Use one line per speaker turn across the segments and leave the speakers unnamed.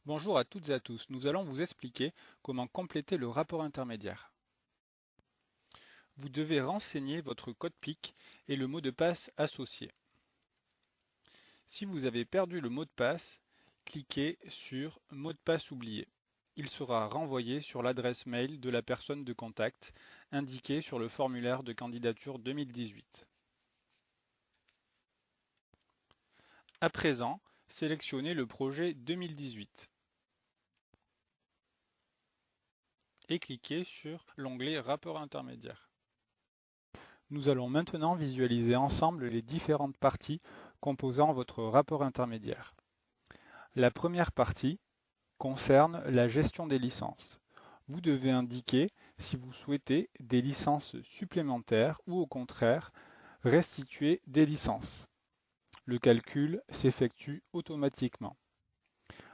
Bonjour à toutes et à tous, nous allons vous expliquer comment compléter le rapport intermédiaire. Vous devez renseigner votre code PIC et le mot de passe associé. Si vous avez perdu le mot de passe, cliquez sur Mot de passe oublié. Il sera renvoyé sur l'adresse mail de la personne de contact indiquée sur le formulaire de candidature 2018. À présent, sélectionnez le projet 2018 et cliquez sur l'onglet Rapport intermédiaire. Nous allons maintenant visualiser ensemble les différentes parties composant votre rapport intermédiaire. La première partie concerne la gestion des licences. Vous devez indiquer si vous souhaitez des licences supplémentaires ou au contraire restituer des licences. Le calcul s'effectue automatiquement.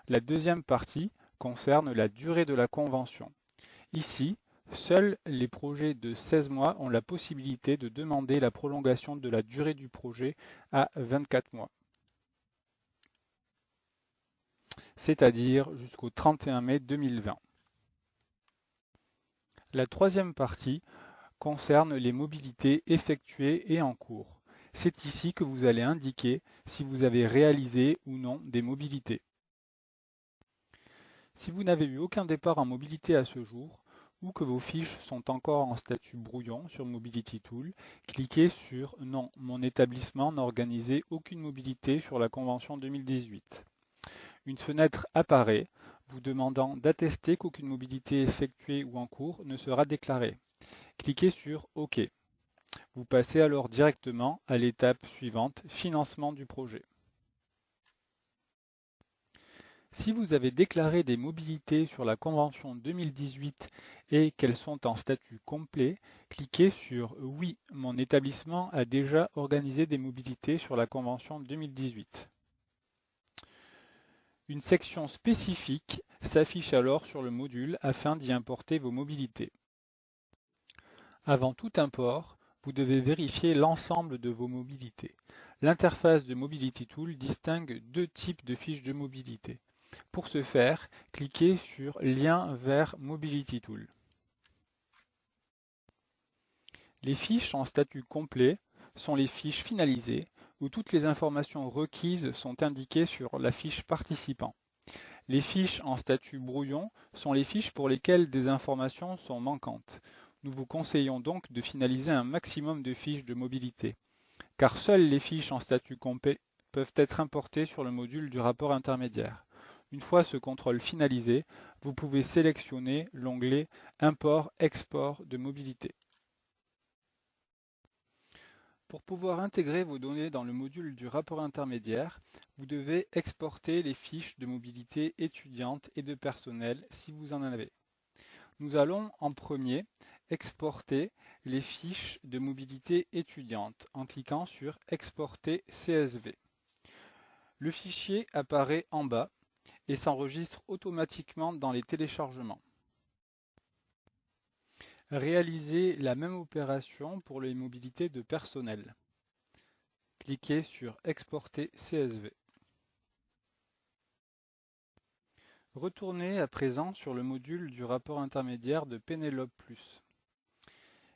La deuxième partie concerne la durée de la convention. Ici, seuls les projets de 16 mois ont la possibilité de demander la prolongation de la durée du projet à 24 mois, c'est-à-dire jusqu'au 31 mai 2020. La troisième partie concerne les mobilités effectuées et en cours. C'est ici que vous allez indiquer si vous avez réalisé ou non des mobilités. Si vous n'avez eu aucun départ en mobilité à ce jour, ou que vos fiches sont encore en statut brouillon sur Mobility Tool, cliquez sur Non, mon établissement n'a organisé aucune mobilité sur la convention 2018. Une fenêtre apparaît vous demandant d'attester qu'aucune mobilité effectuée ou en cours ne sera déclarée. Cliquez sur OK. Vous passez alors directement à l'étape suivante, financement du projet. Si vous avez déclaré des mobilités sur la convention 2018 et qu'elles sont en statut complet, cliquez sur Oui, mon établissement a déjà organisé des mobilités sur la convention 2018. Une section spécifique s'affiche alors sur le module afin d'y importer vos mobilités. Avant tout import, vous devez vérifier l'ensemble de vos mobilités. L'interface de Mobility Tool distingue deux types de fiches de mobilité. Pour ce faire, cliquez sur Lien vers Mobility Tool. Les fiches en statut complet sont les fiches finalisées où toutes les informations requises sont indiquées sur la fiche participant. Les fiches en statut brouillon sont les fiches pour lesquelles des informations sont manquantes. Nous vous conseillons donc de finaliser un maximum de fiches de mobilité, car seules les fiches en statut complet peuvent être importées sur le module du rapport intermédiaire. Une fois ce contrôle finalisé, vous pouvez sélectionner l'onglet Import-Export de mobilité. Pour pouvoir intégrer vos données dans le module du rapport intermédiaire, vous devez exporter les fiches de mobilité étudiante et de personnel si vous en avez. Nous allons en premier exporter les fiches de mobilité étudiante en cliquant sur Exporter CSV. Le fichier apparaît en bas et s'enregistre automatiquement dans les téléchargements. Réalisez la même opération pour les mobilités de personnel. Cliquez sur Exporter CSV. Retournez à présent sur le module du rapport intermédiaire de Penelope+.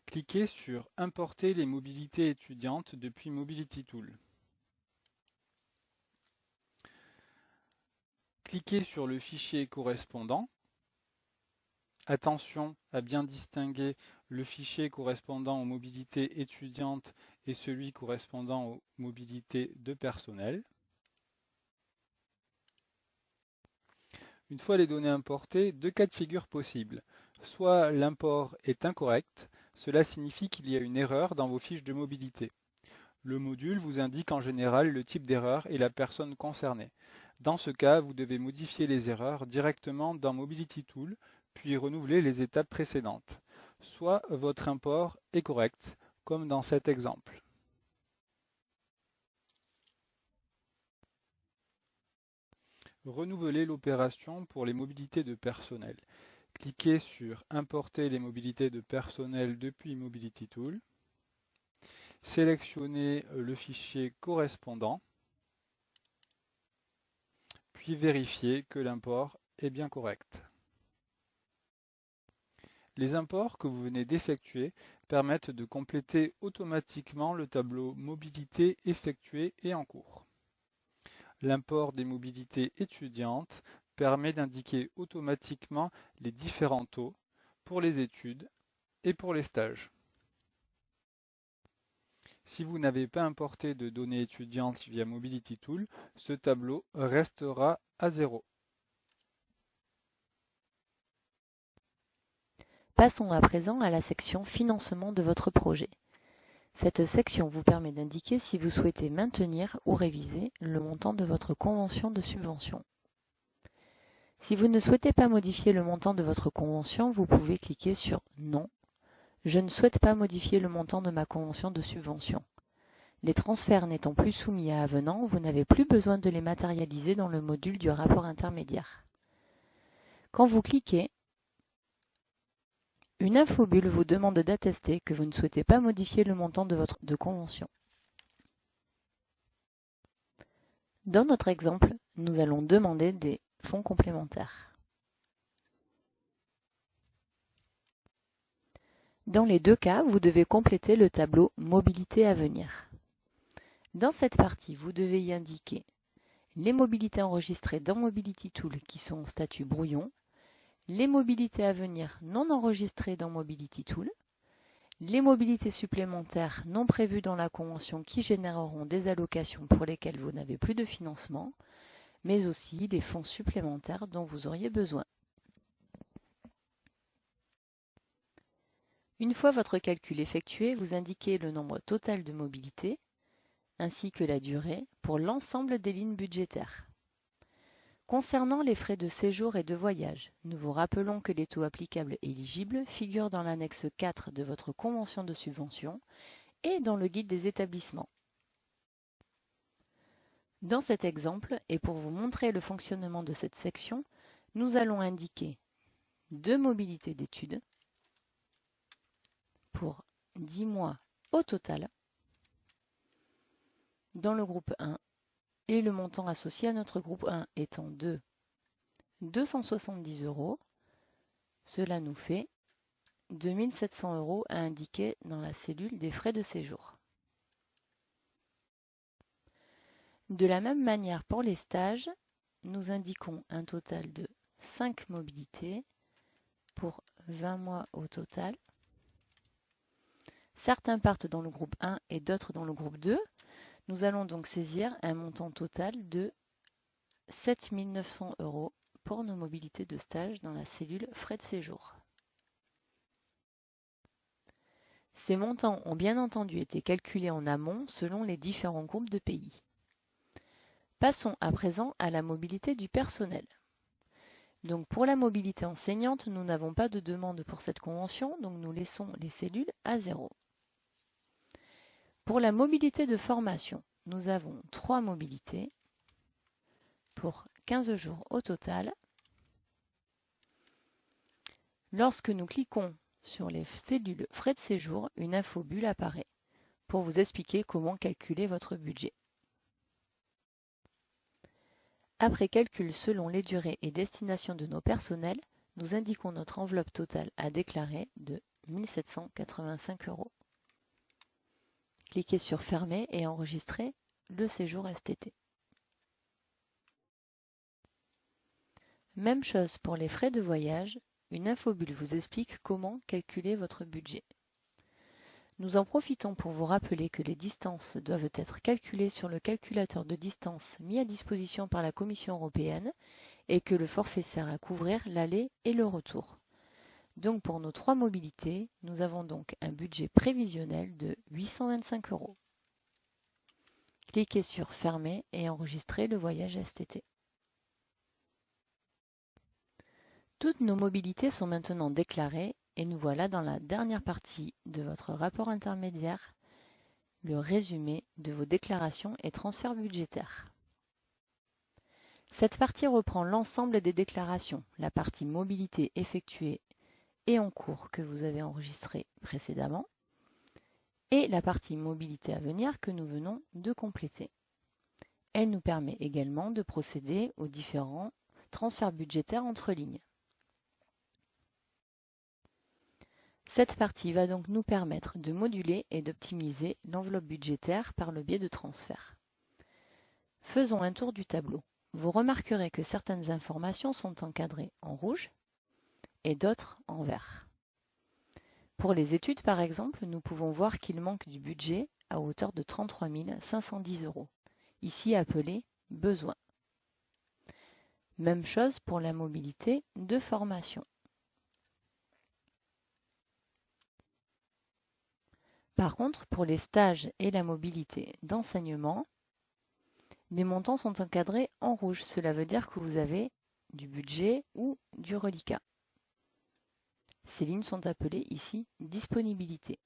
Cliquez sur Importer les mobilités étudiantes depuis Mobility Tool. Cliquez sur le fichier correspondant. Attention à bien distinguer le fichier correspondant aux mobilités étudiantes et celui correspondant aux mobilités de personnel. Une fois les données importées, deux cas de figure possibles. Soit l'import est incorrect, cela signifie qu'il y a une erreur dans vos fiches de mobilité. Le module vous indique en général le type d'erreur et la personne concernée. Dans ce cas, vous devez modifier les erreurs directement dans Mobility Tool, puis renouveler les étapes précédentes. Soit votre import est correct, comme dans cet exemple. Renouvelez l'opération pour les mobilités de personnel. Cliquez sur Importer les mobilités de personnel depuis Mobility Tool. Sélectionnez le fichier correspondant, puis vérifiez que l'import est bien correcte. Les imports que vous venez d'effectuer permettent de compléter automatiquement le tableau mobilité effectuée et en cours. L'import des mobilités étudiantes permet d'indiquer automatiquement les différents taux pour les études et pour les stages. Si vous n'avez pas importé de données étudiantes via Mobility Tool, ce tableau restera à 0.
Passons à présent à la section Financement de votre projet. Cette section vous permet d'indiquer si vous souhaitez maintenir ou réviser le montant de votre convention de subvention. Si vous ne souhaitez pas modifier le montant de votre convention, vous pouvez cliquer sur « Non ». Je ne souhaite pas modifier le montant de ma convention de subvention. Les transferts n'étant plus soumis à avenant, vous n'avez plus besoin de les matérialiser dans le module du rapport intermédiaire. Quand vous cliquez, une infobulle vous demande d'attester que vous ne souhaitez pas modifier le montant de votre convention. Dans notre exemple, nous allons demander des fonds complémentaires. Dans les deux cas, vous devez compléter le tableau Mobilité à venir. Dans cette partie, vous devez y indiquer les mobilités enregistrées dans Mobility Tool qui sont en statut brouillon, les mobilités à venir non enregistrées dans Mobility Tool, les mobilités supplémentaires non prévues dans la convention qui généreront des allocations pour lesquelles vous n'avez plus de financement, mais aussi les fonds supplémentaires dont vous auriez besoin. Une fois votre calcul effectué, vous indiquez le nombre total de mobilités ainsi que la durée pour l'ensemble des lignes budgétaires. Concernant les frais de séjour et de voyage, nous vous rappelons que les taux applicables éligibles figurent dans l'annexe 4 de votre convention de subvention et dans le guide des établissements. Dans cet exemple, et pour vous montrer le fonctionnement de cette section, nous allons indiquer 2 mobilités d'études pour 10 mois au total dans le groupe 1 et le montant associé à notre groupe 1 étant de 270 €, cela nous fait 2 700 € à indiquer dans la cellule des frais de séjour. De la même manière pour les stages, nous indiquons un total de 5 mobilités pour 20 mois au total. Certains partent dans le groupe 1 et d'autres dans le groupe 2. Nous allons donc saisir un montant total de 7 900 € pour nos mobilités de stage dans la cellule frais de séjour. Ces montants ont bien entendu été calculés en amont selon les différents groupes de pays. Passons à présent à la mobilité du personnel. Donc pour la mobilité enseignante, nous n'avons pas de demande pour cette convention, donc nous laissons les cellules à 0. Pour la mobilité de formation, nous avons 3 mobilités pour 15 jours au total. Lorsque nous cliquons sur les cellules frais de séjour, une infobulle apparaît pour vous expliquer comment calculer votre budget. Après calcul selon les durées et destinations de nos personnels, nous indiquons notre enveloppe totale à déclarer de 1 785 €. Cliquez sur Fermer et enregistrez le séjour STT. Même chose pour les frais de voyage, une infobulle vous explique comment calculer votre budget. Nous en profitons pour vous rappeler que les distances doivent être calculées sur le calculateur de distance mis à disposition par la Commission européenne et que le forfait sert à couvrir l'aller et le retour. Donc pour nos 3 mobilités, nous avons donc un budget prévisionnel de 825 €. Cliquez sur Fermer et enregistrez le voyage STT. Toutes nos mobilités sont maintenant déclarées et nous voilà dans la dernière partie de votre rapport intermédiaire, le résumé de vos déclarations et transferts budgétaires. Cette partie reprend l'ensemble des déclarations, la partie mobilité effectuée et en cours que vous avez enregistrée précédemment, et la partie mobilité à venir que nous venons de compléter. Elle nous permet également de procéder aux différents transfert budgétaire entre lignes. Cette partie va donc nous permettre de moduler et d'optimiser l'enveloppe budgétaire par le biais de transferts. Faisons un tour du tableau. Vous remarquerez que certaines informations sont encadrées en rouge et d'autres en vert. Pour les études, par exemple, nous pouvons voir qu'il manque du budget à hauteur de 33 510 €, ici appelé « Besoin ». Même chose pour la mobilité de formation. Par contre, pour les stages et la mobilité d'enseignement, les montants sont encadrés en rouge. Cela veut dire que vous avez du budget ou du reliquat. Ces lignes sont appelées ici « Disponibilité ».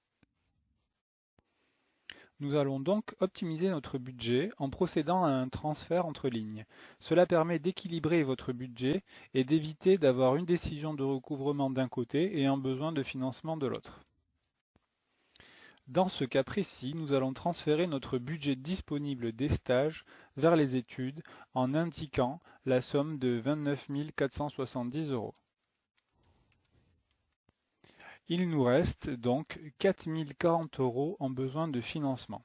Nous allons donc optimiser notre budget en procédant à un transfert entre lignes. Cela permet d'équilibrer votre budget et d'éviter d'avoir une décision de recouvrement d'un côté et un besoin de financement de l'autre. Dans ce cas précis, nous allons transférer notre budget disponible des stages vers les études en indiquant la somme de 29 470 €. Il nous reste donc 4 040 € en besoin de financement.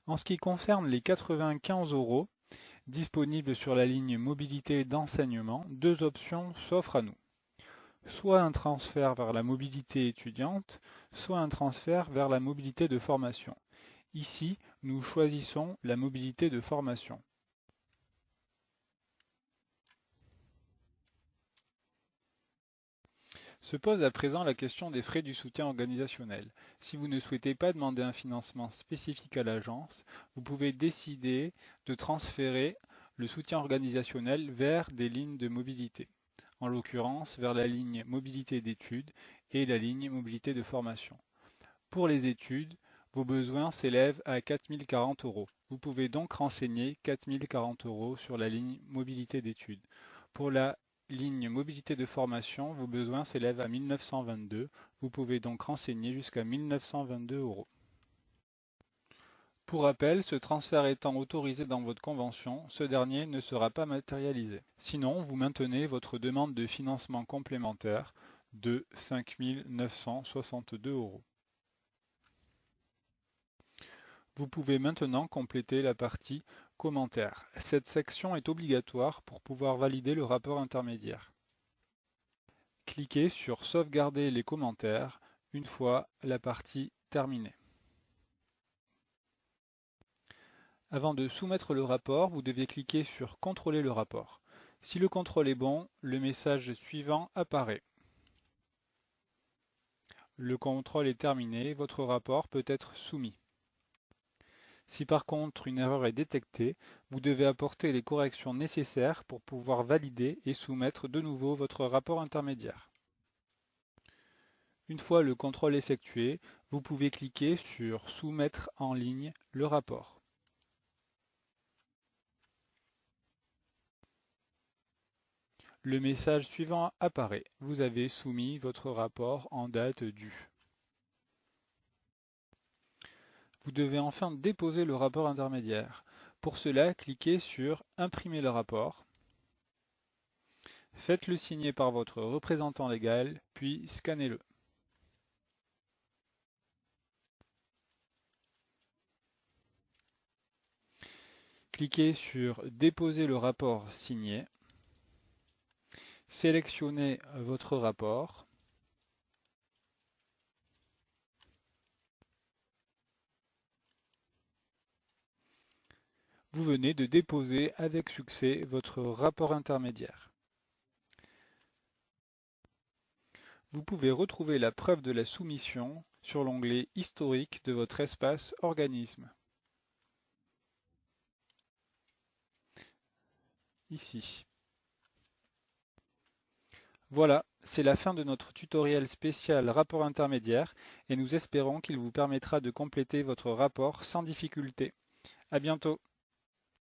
En ce qui concerne les 95 € disponibles sur la ligne mobilité d'enseignement, deux options s'offrent à nous. Soit un transfert vers la mobilité étudiante, soit un transfert vers la mobilité de formation. Ici, nous choisissons la mobilité de formation. Se pose à présent la question des frais du soutien organisationnel. Si vous ne souhaitez pas demander un financement spécifique à l'agence, vous pouvez décider de transférer le soutien organisationnel vers des lignes de mobilité, en l'occurrence vers la ligne mobilité d'études et la ligne mobilité de formation. Pour les études, vos besoins s'élèvent à 4 040 €. Vous pouvez donc renseigner 4 040 € sur la ligne mobilité d'études. Pour la ligne mobilité de formation, vos besoins s'élèvent à 1 922 €. Vous pouvez donc renseigner jusqu'à 1 922 €. Pour rappel, ce transfert étant autorisé dans votre convention, ce dernier ne sera pas matérialisé. Sinon, vous maintenez votre demande de financement complémentaire de 5 962 €. Vous pouvez maintenant compléter la partie commentaires. Cette section est obligatoire pour pouvoir valider le rapport intermédiaire. Cliquez sur Sauvegarder les commentaires une fois la partie terminée. Avant de soumettre le rapport, vous devez cliquer sur Contrôler le rapport. Si le contrôle est bon, le message suivant apparaît. Le contrôle est terminé, votre rapport peut être soumis. Si par contre une erreur est détectée, vous devez apporter les corrections nécessaires pour pouvoir valider et soumettre de nouveau votre rapport intermédiaire. Une fois le contrôle effectué, vous pouvez cliquer sur Soumettre en ligne le rapport. Le message suivant apparaît. Vous avez soumis votre rapport en date due. Vous devez enfin déposer le rapport intermédiaire. Pour cela, cliquez sur Imprimer le rapport. Faites-le signer par votre représentant légal, puis scannez-le. Cliquez sur Déposer le rapport signé. Sélectionnez votre rapport. Vous venez de déposer avec succès votre rapport intermédiaire. Vous pouvez retrouver la preuve de la soumission sur l'onglet Historique de votre espace Organisme. Ici. Voilà, c'est la fin de notre tutoriel spécial rapport intermédiaire et nous espérons qu'il vous permettra de compléter votre rapport sans difficulté. À bientôt.